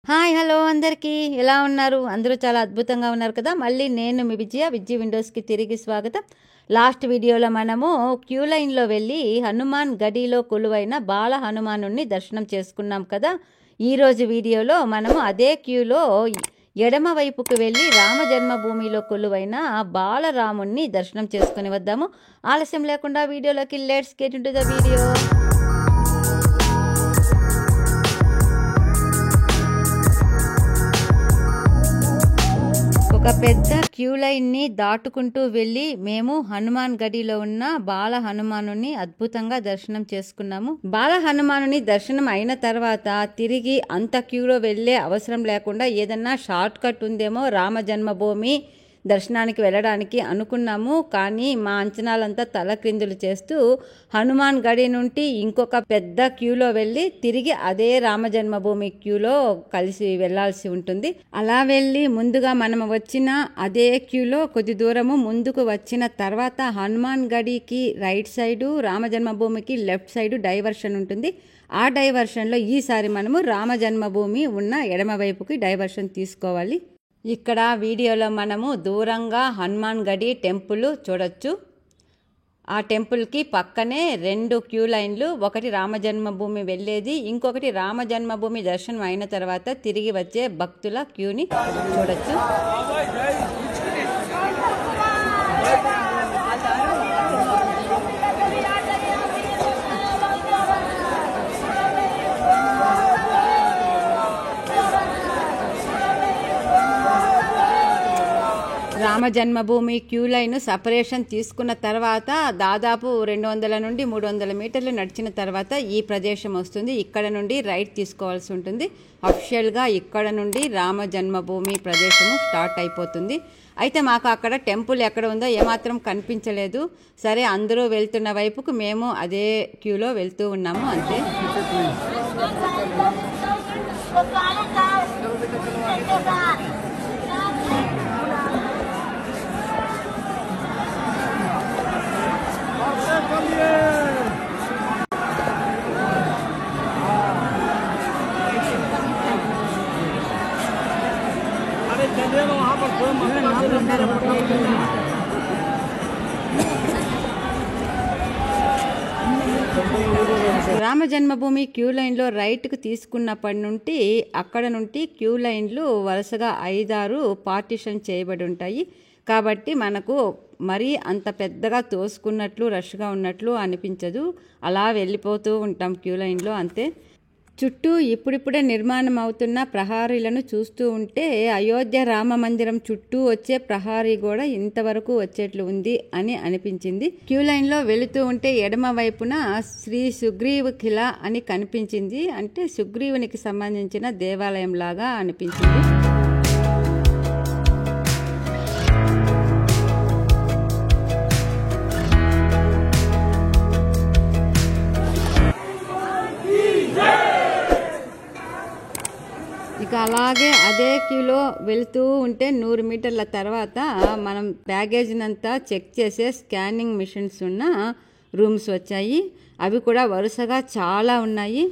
Hi hello అందరికీ ఎలా ఉన్నారు? అందరూ చాలా అద్భుతంగా ఉన్నారు కదా. మళ్ళీ నేను మీ విజయ విండోస్కి తిరిగి స్వాగతం. లాస్ట్ వీడియోలో మనము క్యూ లైన్లో వెళ్ళి హనుమాన్ గడిలో కొలువైన బాల హనుమానుని దర్శనం చేసుకున్నాం కదా. ఈరోజు వీడియోలో మనము అదే క్యూలో ఎడమ వైపుకు వెళ్ళి రామ జన్మభూమిలో కొలువైన బాలరాముణ్ణి దర్శనం చేసుకుని వద్దాము. ఆలస్యం లేకుండా వీడియోలోకి let's get into the video. ఒక పెద్ద క్యూ లైన్ని దాటుకుంటూ వెళ్ళి మేము హనుమాన్ గడిలో ఉన్న బాల హనుమానుని అద్భుతంగా దర్శనం చేసుకున్నాము. బాల హనుమానుని దర్శనం అయిన తర్వాత తిరిగి అంత క్యూలో వెళ్ళే అవసరం లేకుండా ఏదన్నా షార్ట్ కట్ ఉందేమో రామ జన్మభూమి దర్శనానికి వెళ్ళడానికి అనుకున్నాము. కానీ మా అంచనాలంతా తలక్రిందులు చేస్తూ హనుమాన్ గడి నుండి ఇంకొక పెద్ద క్యూలో వెళ్ళి తిరిగి అదే రామ జన్మభూమి క్యూలో కలిసి వెళ్లాల్సి ఉంటుంది. అలా వెళ్ళి ముందుగా మనం వచ్చిన అదే క్యూలో కొద్ది దూరము ముందుకు వచ్చిన తర్వాత హనుమాన్ గడికి రైట్ సైడు, రామ జన్మభూమికి లెఫ్ట్ సైడు డైవర్షన్ ఉంటుంది. ఆ డైవర్షన్లో ఈసారి మనము రామ జన్మభూమి ఉన్న ఎడమ వైపుకి డైవర్షన్ తీసుకోవాలి. ఇక్కడ వీడియోలో మనము దూరంగా హనుమాన్ గడి టెంపుల్ చూడొచ్చు. ఆ టెంపుల్కి పక్కనే రెండు క్యూ లైన్లు, ఒకటి రామ జన్మభూమి వెళ్ళేది, ఇంకొకటి రామ జన్మభూమి దర్శనం అయిన తర్వాత తిరిగి వచ్చే భక్తుల క్యూని చూడొచ్చు. రామ జన్మభూమి క్యూ లైన్ సపరేషన్ తీసుకున్న తర్వాత దాదాపు 200 నుండి 300 మీటర్లు నడిచిన తర్వాత ఈ ప్రదేశం వస్తుంది. ఇక్కడ నుండి రైట్ తీసుకోవాల్సి ఉంటుంది. అఫిషియల్గా ఇక్కడ నుండి రామ జన్మభూమి ప్రదేశము స్టార్ట్ అయిపోతుంది. అయితే మాకు అక్కడ టెంపుల్ ఎక్కడ ఉందో ఏమాత్రం కనిపించలేదు. సరే, అందరూ వెళ్తున్న వైపుకు మేము అదే క్యూలో వెళ్తూ ఉన్నాము అంతే. రామ జన్మభూమి క్యూ లైన్లో రైట్కు తీసుకున్నప్పటి నుండి అక్కడ నుండి క్యూ లైన్లు వరుసగా 5-6 పార్టిషన్ చేయబడి ఉంటాయి. కాబట్టి మనకు మరీ అంత పెద్దగా తోసుకున్నట్లు రష్గా ఉన్నట్లు అనిపించదు. అలా వెళ్ళిపోతూ ఉంటాం క్యూ లైన్లో అంతే. చుట్టూ ఇప్పుడిప్పుడే నిర్మాణం అవుతున్న ప్రహారీలను చూస్తూ ఉంటే అయోధ్య రామ మందిరం చుట్టూ వచ్చే ప్రహారీ కూడా ఇంతవరకు వచ్చేట్లు ఉంది అని అనిపించింది. క్యూ లైన్లో వెళుతూ ఉంటే ఎడమ వైపున శ్రీ సుగ్రీవ్ ఖిలా అని కనిపించింది. అంటే సుగ్రీవునికి సంబంధించిన దేవాలయం లాగా అనిపించింది. ఇక అలాగే అదే క్యూలో వెళ్తూ ఉంటే 100 మీటర్ల తర్వాత మనం బ్యాగేజ్నంతా చెక్ చేసే స్కానింగ్ మిషన్స్ ఉన్న రూమ్స్ వచ్చాయి. అవి కూడా వరుసగా చాలా ఉన్నాయి.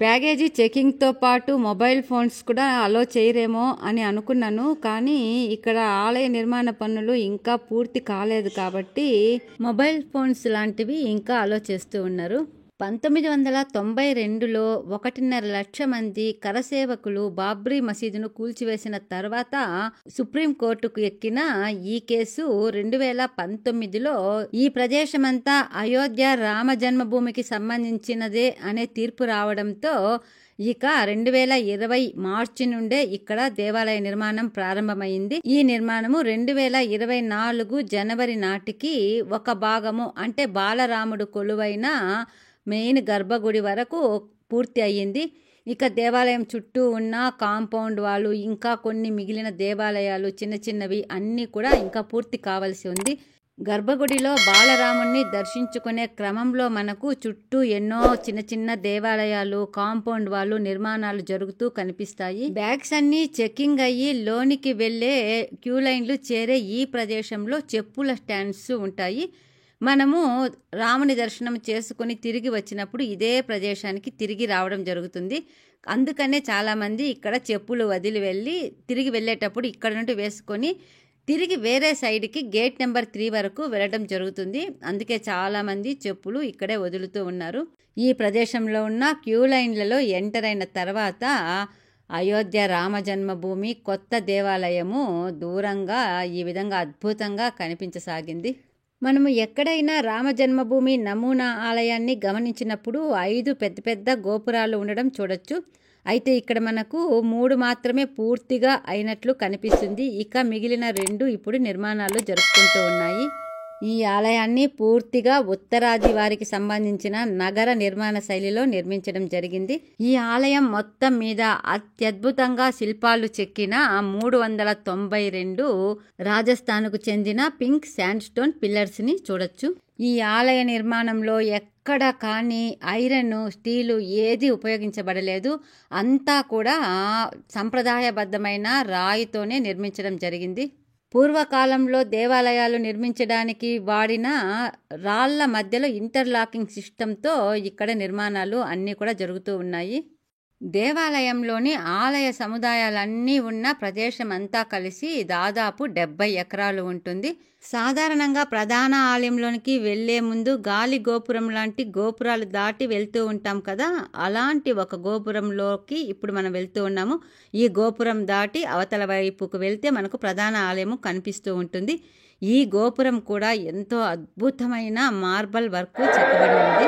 బ్యాగేజీ చెకింగ్తో పాటు మొబైల్ ఫోన్స్ కూడా అలో చేయరేమో అని అనుకున్నాను. కానీ ఇక్కడ ఆలయ నిర్మాణ పనులు ఇంకా పూర్తి కాలేదు కాబట్టి మొబైల్ ఫోన్స్ లాంటివి ఇంకా అలో చేస్తూ ఉన్నారు. 1992లో 1.5 లక్ష మంది కరసేవకులు బాబ్రీ మసీదును కూల్చివేసిన తర్వాత సుప్రీంకోర్టుకు ఎక్కిన ఈ కేసు 2019లో ఈ ప్రదేశమంతా అయోధ్య రామ జన్మభూమికి సంబంధించినదే అనే తీర్పు రావడంతో ఇక 2020 మార్చి నుండే ఇక్కడ దేవాలయ నిర్మాణం ప్రారంభమైంది. ఈ నిర్మాణము 2024 జనవరి నాటికి ఒక భాగము అంటే బాలరాముడు కొలువైన మెయిన్ గర్భగుడి వరకు పూర్తి అయ్యింది. ఇక దేవాలయం చుట్టూ ఉన్న కాంపౌండ్ వాళ్ళు, ఇంకా కొన్ని మిగిలిన దేవాలయాలు చిన్న చిన్నవి అన్నీ కూడా ఇంకా పూర్తి కావాల్సి ఉంది. గర్భగుడిలో బాలరాముణ్ణి దర్శించుకునే క్రమంలో మనకు చుట్టూ ఎన్నో చిన్న చిన్న దేవాలయాలు, కాంపౌండ్ వాళ్ళు నిర్మాణాలు జరుగుతూ కనిపిస్తాయి. బ్యాగ్స్ అన్నీ చెకింగ్ అయ్యి లోనికి వెళ్ళే క్యూ లైన్లు చేరే ఈ ప్రదేశంలో చెప్పుల స్టాండ్స్ ఉంటాయి. మనము రాముని దర్శనం చేసుకొని తిరిగి వచ్చినప్పుడు ఇదే ప్రదేశానికి తిరిగి రావడం జరుగుతుంది. అందుకనే చాలామంది ఇక్కడ చెప్పులు వదిలి వెళ్ళి తిరిగి వెళ్ళేటప్పుడు ఇక్కడ నుండి వేసుకొని తిరిగి వేరే సైడ్కి గేట్ నెంబర్ 3 వరకు వెళ్ళడం జరుగుతుంది. అందుకే చాలామంది చెప్పులు ఇక్కడే వదులుతూ ఉన్నారు. ఈ ప్రదేశంలో ఉన్న క్యూ లైన్లలో ఎంటర్ అయిన తర్వాత అయోధ్య రామ జన్మభూమి కొత్త దేవాలయము దూరంగా ఈ విధంగా అద్భుతంగా కనిపించసాగింది. మనము ఎక్కడైనా రామ జన్మభూమి నమూనా ఆలయాన్ని గమనించినప్పుడు 5 పెద్ద పెద్ద గోపురాలు ఉండడం చూడొచ్చు. అయితే ఇక్కడ మనకు 3 మాత్రమే పూర్తిగా అయినట్లు కనిపిస్తుంది. ఇక మిగిలిన 2 ఇప్పుడు నిర్మాణాలు జరుపుకుంటూ ఉన్నాయి. ఈ ఆలయాన్ని పూర్తిగా ఉత్తరాది వారికి సంబంధించిన నగర నిర్మాణ శైలిలో నిర్మించడం జరిగింది. ఈ ఆలయం మొత్తం మీద అత్యద్భుతంగా శిల్పాలు చెక్కిన 392 రాజస్థాన్కు చెందిన పింక్ శాండ్ స్టోన్ పిల్లర్స్ని చూడొచ్చు. ఈ ఆలయ నిర్మాణంలో ఎక్కడ కానీ ఐరన్, స్టీలు ఏది ఉపయోగించబడలేదు. అంతా కూడా సంప్రదాయబద్ధమైన రాయితోనే నిర్మించడం జరిగింది. పూర్వకాలంలో దేవాలయాలు నిర్మించడానికి వాడిన రాళ్ల మధ్యలో ఇంటర్లాకింగ్ సిస్టంతో ఇక్కడ నిర్మాణాలు అన్నీ కూడా జరుగుతూ ఉన్నాయి. దేవాలయంలోని ఆలయ సముదాయాలన్నీ ఉన్న ప్రదేశం అంతా కలిసి దాదాపు 70 ఎకరాలు ఉంటుంది. సాధారణంగా ప్రధాన ఆలయంలోనికి వెళ్లే ముందు గాలి గోపురం లాంటి గోపురాలు దాటి వెళ్తూ ఉంటాం కదా, అలాంటి ఒక గోపురంలోకి ఇప్పుడు మనం వెళ్తూ ఉన్నాము. ఈ గోపురం దాటి అవతల వైపుకు వెళ్తే మనకు ప్రధాన ఆలయము కనిపిస్తూ ఉంటుంది. ఈ గోపురం కూడా ఎంతో అద్భుతమైన మార్బల్ వర్క్ చెక్కబడి ఉంది.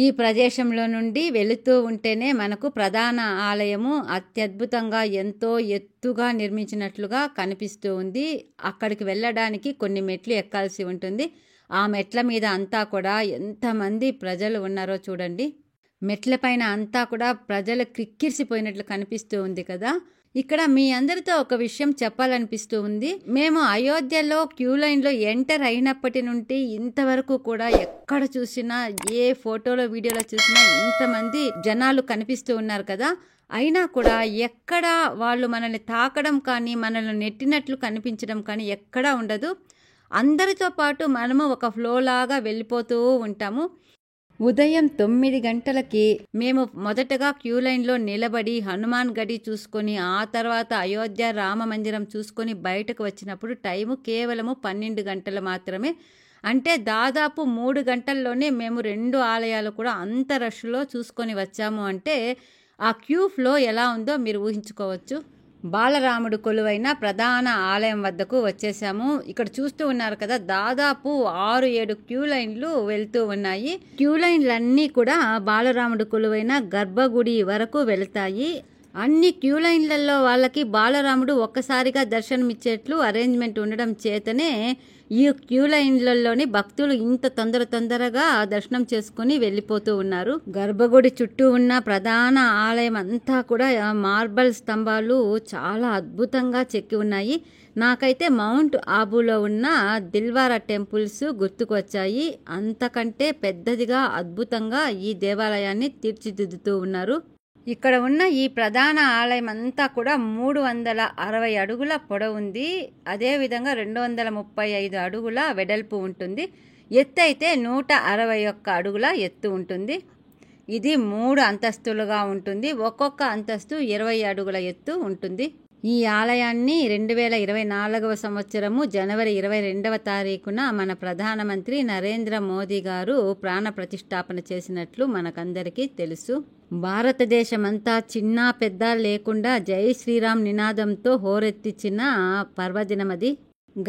ఈ ప్రదేశంలో నుండి వెళుతూ ఉంటేనే మనకు ప్రధాన ఆలయము అత్యద్భుతంగా ఎంతో ఎత్తుగా నిర్మించినట్లుగా కనిపిస్తూ ఉంది. అక్కడికి వెళ్ళడానికి కొన్ని మెట్లు ఎక్కాల్సి ఉంటుంది. ఆ మెట్ల మీద అంతా కూడా ఎంతమంది ప్రజలు ఉన్నారో చూడండి. మెట్ల పైన అంతా కూడా ప్రజలు క్రిక్కిరిసిపోయినట్లు కనిపిస్తూ ఉంది కదా. ఇక్కడ మీ అందరితో ఒక విషయం చెప్పాలనిపిస్తూ ఉంది. మేము అయోధ్యలో క్యూ లైన్లో ఎంటర్ అయినప్పటి నుండి ఇంతవరకు కూడా ఎక్కడ చూసినా, ఏ ఫోటోలో వీడియోలో చూసినా ఇంతమంది జనాలు కనిపిస్తూ ఉన్నారు కదా. అయినా కూడా ఎక్కడ వాళ్ళు మనల్ని తాకడం కానీ మనల్ని నెట్టినట్లు కనిపించడం కానీ ఎక్కడా ఉండదు. అందరితో పాటు మనము ఒక ఫ్లో లాగా వెళ్ళిపోతూ ఉంటాము. ఉదయం 9 గంటలకి మేము మొదటగా క్యూ లైన్లో నిలబడి హనుమాన్ గడి చూసుకొని ఆ తర్వాత అయోధ్య రామ మందిరం చూసుకొని బయటకు వచ్చినప్పుడు టైము కేవలము 12 గంటలు మాత్రమే. అంటే దాదాపు 3 గంటల్లోనే మేము 2 ఆలయాలు కూడా అంత రష్లో చూసుకొని వచ్చాము. అంటే ఆ క్యూ ఫ్లో ఎలా ఉందో మీరు ఊహించుకోవచ్చు. బాలరాముడు కొలువైన ప్రధాన ఆలయం వద్దకు వచ్చేసాము. ఇక్కడ చూస్తూ ఉన్నారు కదా, దాదాపు 6-7 క్యూ లైన్లు వెళ్తూ ఉన్నాయి. క్యూ లైన్లన్నీ కూడా బాలరాముడు కొలువైన గర్భగుడి వరకు వెళ్తాయి. అన్ని క్యూ లైన్లలో వాళ్ళకి బాలరాముడు ఒక్కసారిగా దర్శనమిచ్చేట్లు అరేంజ్మెంట్ ఉండడం చేతనే ఈ క్యూ లైన్లలోని భక్తులు ఇంత తొందరగా దర్శనం చేసుకుని వెళ్ళిపోతూ ఉన్నారు. గర్భగుడి చుట్టూ ఉన్న ప్రధాన ఆలయం అంతా కూడా మార్బల్ స్తంభాలు చాలా అద్భుతంగా చెక్కి ఉన్నాయి. నాకైతే మౌంట్ ఆబూలో ఉన్న దిల్వారా టెంపుల్స్ గుర్తుకు వచ్చాయి. అంతకంటే పెద్దదిగా అద్భుతంగా ఈ దేవాలయాన్ని తీర్చిదిద్దుతూ ఉన్నారు. ఇక్కడ ఉన్న ఈ ప్రధాన ఆలయం అంతా కూడా 360 అడుగుల పొడవు ఉంది. అదేవిధంగా 235 అడుగుల వెడల్పు ఉంటుంది. ఎత్తు అయితే 161 అడుగుల ఎత్తు ఉంటుంది. ఇది 3 అంతస్తులుగా ఉంటుంది. ఒక్కొక్క అంతస్తు 20 అడుగుల ఎత్తు ఉంటుంది. ఈ ఆలయాన్ని 2024వ సంవత్సరము జనవరి 22వ తారీఖున మన ప్రధానమంత్రి నరేంద్ర మోదీ గారు ప్రాణ ప్రతిష్టాపన చేసినట్లు మనకందరికీ తెలుసు. భారతదేశమంతా చిన్న పెద్ద లేకుండా జై శ్రీరామ్ నినాదంతో హోరెత్తించిన పర్వదినమది.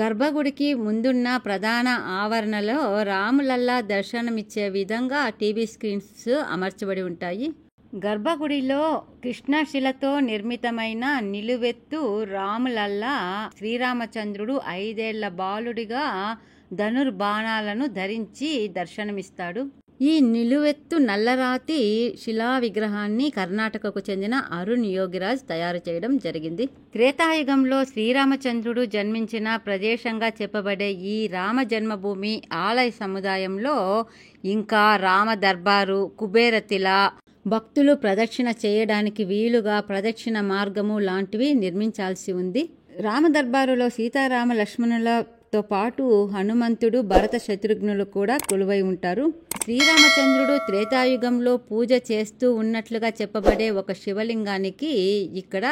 గర్భగుడికి ముందున్న ప్రధాన ఆవరణలో రాములల్లా దర్శనమిచ్చే విధంగా టీవీ స్క్రీన్స్ అమర్చబడి ఉంటాయి. గర్భగుడిలో కృష్ణశిలతో నిర్మితమైన నిలువెత్తు రాములల్లా శ్రీరామచంద్రుడు 5 ఏళ్ల బాలుడిగా ధనుర్బాణాలను ధరించి దర్శనమిస్తాడు. ఈ నిలువెత్తు నల్లరాతి శిలా విగ్రహాన్ని కర్ణాటకకు చెందిన అరుణ్ యోగిరాజ్ తయారు చేయడం జరిగింది. త్రేతాయుగంలో శ్రీరామచంద్రుడు జన్మించిన ప్రదేశంగా చెప్పబడే ఈ రామ జన్మభూమి ఆలయ సముదాయంలో ఇంకా రామ దర్బారు, కుబేరతిల, భక్తులు ప్రదక్షిణ చేయడానికి వీలుగా ప్రదక్షిణ మార్గము లాంటివి నిర్మించాల్సి ఉంది. రామ దర్బారులో సీతారామ లక్ష్మణులతో పాటు హనుమంతుడు, భరత శత్రుఘ్నులు కూడా కొలువై ఉంటారు. శ్రీరామచంద్రుడు త్రేతాయుగంలో పూజ చేస్తూ ఉన్నట్లుగా చెప్పబడే ఒక శివలింగానికి ఇక్కడ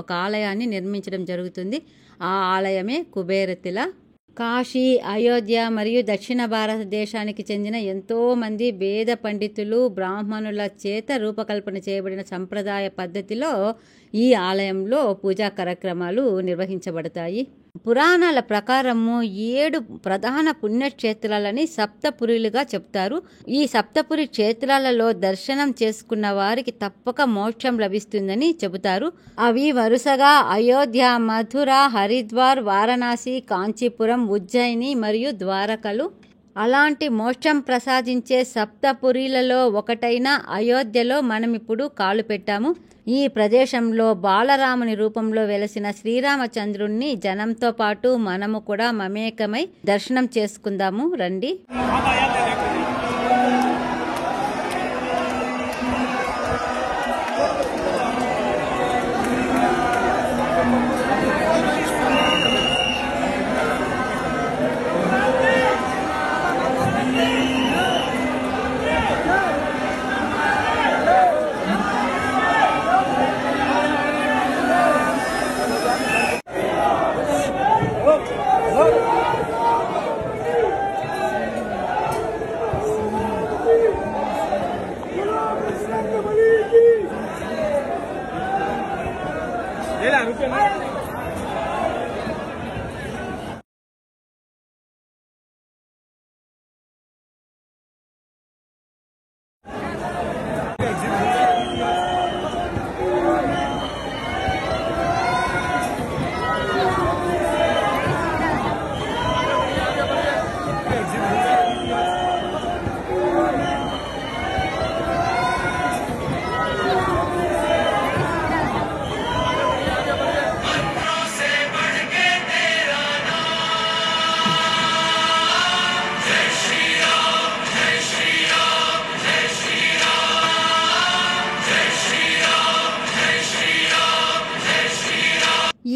ఒక ఆలయాన్ని నిర్మించడం జరుగుతుంది. ఆ ఆలయమే కుబేరతిల. కాశీ, అయోధ్య మరియు దక్షిణ భారతదేశానికి చెందిన ఎంతో మంది వేద పండితులు, బ్రాహ్మణుల చేత రూపకల్పన చేయబడిన సంప్రదాయ పద్ధతిలో ఈ ఆలయంలో పూజా కార్యక్రమాలు నిర్వహించబడతాయి. పురాణాల ప్రకారము 7 ప్రధాన పుణ్యక్షేత్రాలని సప్తపురిలుగా చెప్తారు. ఈ సప్తపురి క్షేత్రాలలో దర్శనం చేసుకున్న వారికి తప్పక మోక్షం లభిస్తుందని చెబుతారు. అవి వరుసగా అయోధ్య, మథుర, హరిద్వార్, వారణాసి, కాంచీపురం, ఉజ్జయిని మరియు ద్వారకలు. అలాంటి మోక్షం ప్రసాదించే సప్తపురిలలో ఒకటైన అయోధ్యలో మనం ఇప్పుడు కాలు పెట్టాము. ఈ ప్రదేశంలో బాలరాముని రూపంలో వెలసిన శ్రీరామచంద్రుణ్ణి జనంతో పాటు మనము కూడా మమేకమై దర్శనం చేసుకుందాము రండి.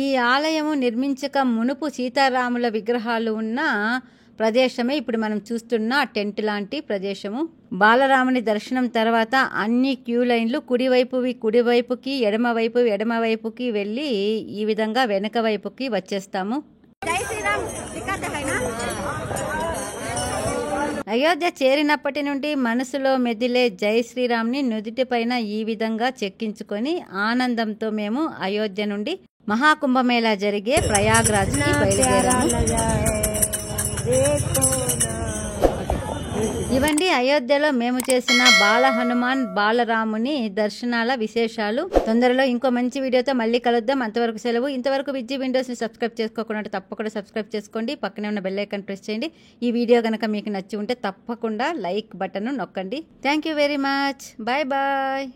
ఈ ఆలయము నిర్మించక మునుపు సీతారాముల విగ్రహాలు ఉన్న ప్రదేశమే ఇప్పుడు మనం చూస్తున్న టెంట్ లాంటి ప్రదేశము. బాలరాముని దర్శనం తర్వాత అన్ని క్యూ లైన్లు కుడివైపుకి ఎడమవైపుకి వెళ్ళి ఈ విధంగా వెనక వైపుకి వచ్చేస్తాము. అయోధ్య చేరినప్పటి నుండి మనసులో మెదిలే జై శ్రీరామ్ని నుదిటిపైన ఈ విధంగా చెక్కించుకొని ఆనందంతో మేము అయోధ్య నుండి మహాకుంభమేళా జరిగే ప్రయాగ్రాజ్కి బయలుదేరాము. ఇవండి అయోధ్యలో మేము చేసిన బాల హనుమాన్, బాలరాముని దర్శనాల విశేషాలు. తొందరలో ఇంకో మంచి వీడియోతో మళ్ళీ కలుద్దాం. అంతవరకు సెలవు. ఇంతవరకు విజ్జి విండోస్ని సబ్స్క్రైబ్ చేసుకోకుండా తప్పకుండా సబ్స్క్రైబ్ చేసుకోండి. పక్కనే ఉన్న బెల్ ఐకాన్ ప్రెస్ చేయండి. ఈ వీడియో కనుక మీకు నచ్చి ఉంటే తప్పకుండా లైక్ బటన్ నొక్కండి. Thank you very much. Bye bye.